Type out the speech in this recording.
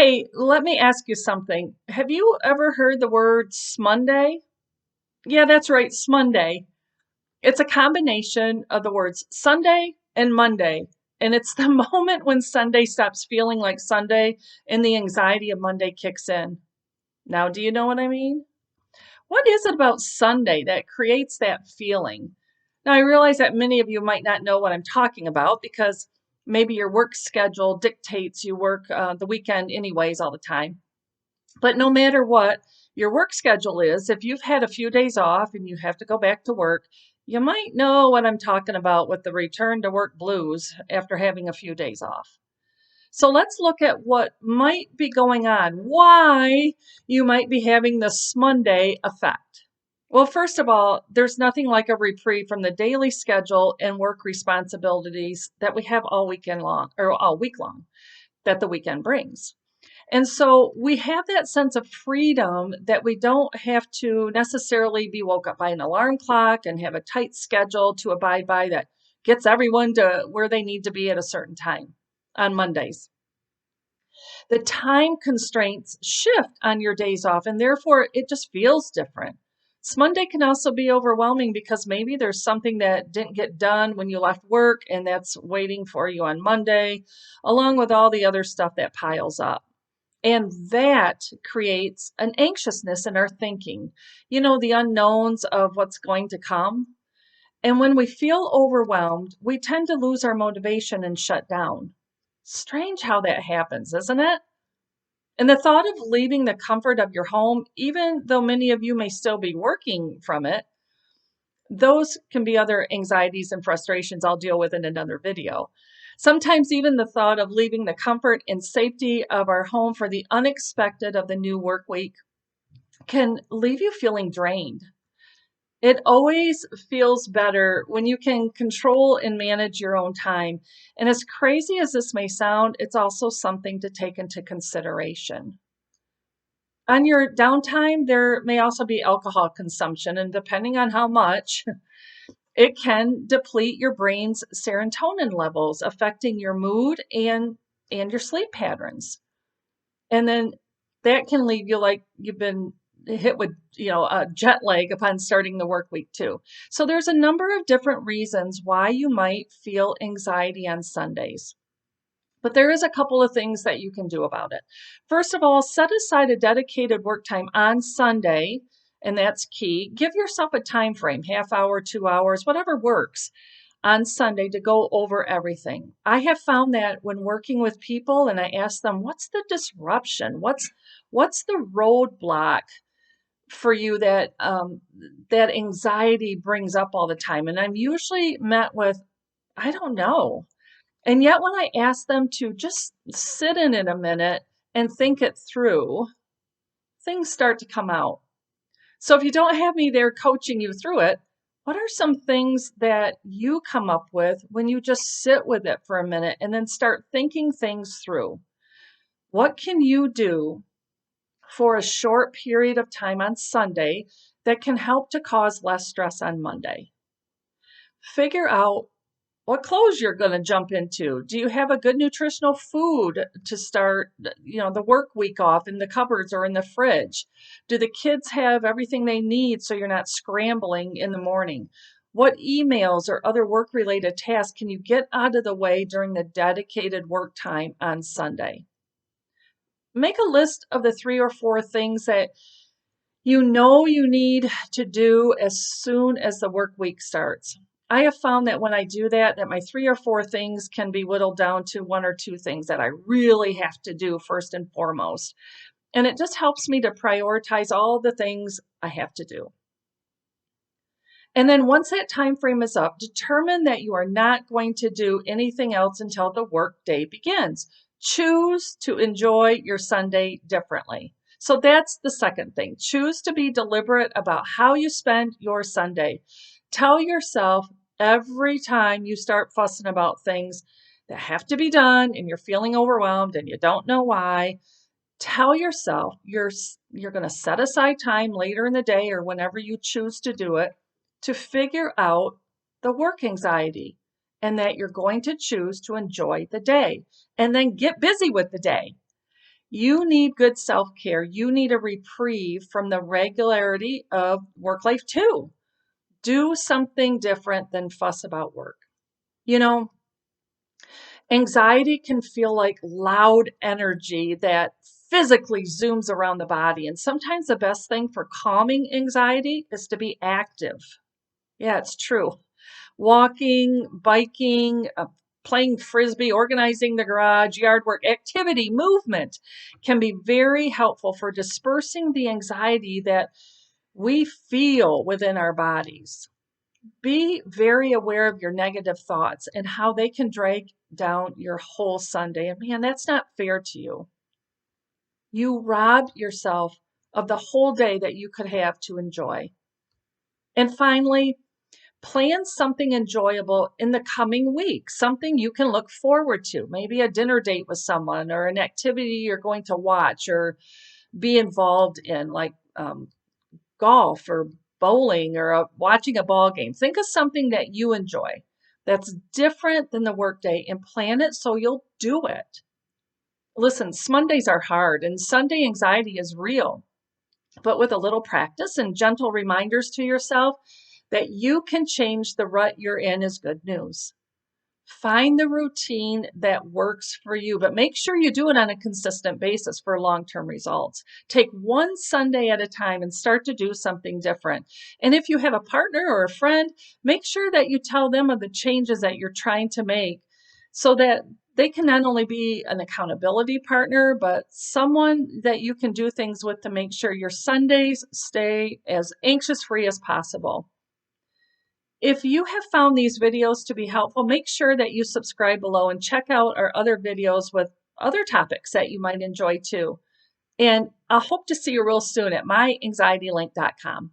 Hey, let me ask you something. Have you ever heard the word Smonday? Yeah, that's right, Smonday. It's a combination of the words Sunday and Monday. And it's the moment when Sunday stops feeling like Sunday and the anxiety of Monday kicks in. Now, do you know what I mean? What is it about Sunday that creates that feeling? Now, I realize that many of you might not know what I'm talking about because maybe your work schedule dictates you work the weekend anyways all the time. But no matter what your work schedule is, if you've had a few days off and you have to go back to work, you might know what I'm talking about with the return to work blues after having a few days off. So let's look at what might be going on, why you might be having this Monday effect. Well, first of all, there's nothing like a reprieve from the daily schedule and work responsibilities that we have all weekend long or all week long that the weekend brings. And so we have that sense of freedom that we don't have to necessarily be woke up by an alarm clock and have a tight schedule to abide by that gets everyone to where they need to be at a certain time on Mondays. The time constraints shift on your days off, and therefore it just feels different. Monday can also be overwhelming because maybe there's something that didn't get done when you left work and that's waiting for you on Monday, along with all the other stuff that piles up. And that creates an anxiousness in our thinking, the unknowns of what's going to come. And when we feel overwhelmed, we tend to lose our motivation and shut down. Strange how that happens, isn't it? And the thought of leaving the comfort of your home, even though many of you may still be working from it, those can be other anxieties and frustrations I'll deal with in another video. Sometimes even the thought of leaving the comfort and safety of our home for the unexpected of the new work week can leave you feeling drained. It always feels better when you can control and manage your own time. And as crazy as this may sound, it's also something to take into consideration. On your downtime, there may also be alcohol consumption, and depending on how much, it can deplete your brain's serotonin levels, affecting your mood and your sleep patterns. And then that can leave you like you've been hit with, a jet lag upon starting the work week too. So there's a number of different reasons why you might feel anxiety on Sundays. But there is a couple of things that you can do about it. First of all, set aside a dedicated work time on Sunday, and that's key. Give yourself a time frame, half hour, 2 hours, whatever works on Sunday to go over everything. I have found that when working with people and I ask them, what's the disruption? What's the roadblock for you that that anxiety brings up all the time? And I'm usually met with, I don't know. And yet when I ask them to just sit in it a minute and think it through, things start to come out. So if you don't have me there coaching you through it, what are some things that you come up with when you just sit with it for a minute and then start thinking things through? What can you do for a short period of time on Sunday that can help to cause less stress on Monday? Figure out what clothes you're going to jump into. Do you have a good nutritional food to start, the work week off in the cupboards or in the fridge? Do the kids have everything they need so you're not scrambling in the morning? What emails or other work-related tasks can you get out of the way during the dedicated work time on Sunday? Make a list of the 3 or 4 things that you know you need to do as soon as the work week starts. I have found that when I do that my 3 or 4 things can be whittled down to 1 or 2 things that I really have to do first and foremost. And it just helps me to prioritize all the things I have to do. And then once that time frame is up, determine that you are not going to do anything else until the work day begins. Choose to enjoy your Sunday differently. So that's the second thing. Choose to be deliberate about how you spend your Sunday. Tell yourself every time you start fussing about things that have to be done and you're feeling overwhelmed and you don't know why, tell yourself you're going to set aside time later in the day or whenever you choose to do it to figure out the work anxiety and that you're going to choose to enjoy the day and then get busy with the day. You need good self-care. You need a reprieve from the regularity of work life too. Do something different than fuss about work. You know, anxiety can feel like loud energy that physically zooms around the body. And sometimes the best thing for calming anxiety is to be active. Yeah, it's true. Walking, biking, playing frisbee, organizing the garage, yard work, activity, movement can be very helpful for dispersing the anxiety that we feel within our bodies. Be very aware of your negative thoughts and how they can drag down your whole Sunday. And man, that's not fair to you. You rob yourself of the whole day that you could have to enjoy. And finally, plan something enjoyable in the coming week, something you can look forward to, maybe a dinner date with someone or an activity you're going to watch or be involved in, like golf or bowling or watching a ball game. Think of something that you enjoy that's different than the workday and plan it so you'll do it. Listen, Mondays are hard and Sunday anxiety is real, but with a little practice and gentle reminders to yourself that you can change the rut you're in is good news. Find the routine that works for you, but make sure you do it on a consistent basis for long-term results. Take one Sunday at a time and start to do something different. And if you have a partner or a friend, make sure that you tell them of the changes that you're trying to make so that they can not only be an accountability partner, but someone that you can do things with to make sure your Sundays stay as anxious-free as possible. If you have found these videos to be helpful, make sure that you subscribe below and check out our other videos with other topics that you might enjoy too. And I hope to see you real soon at myanxietylink.com.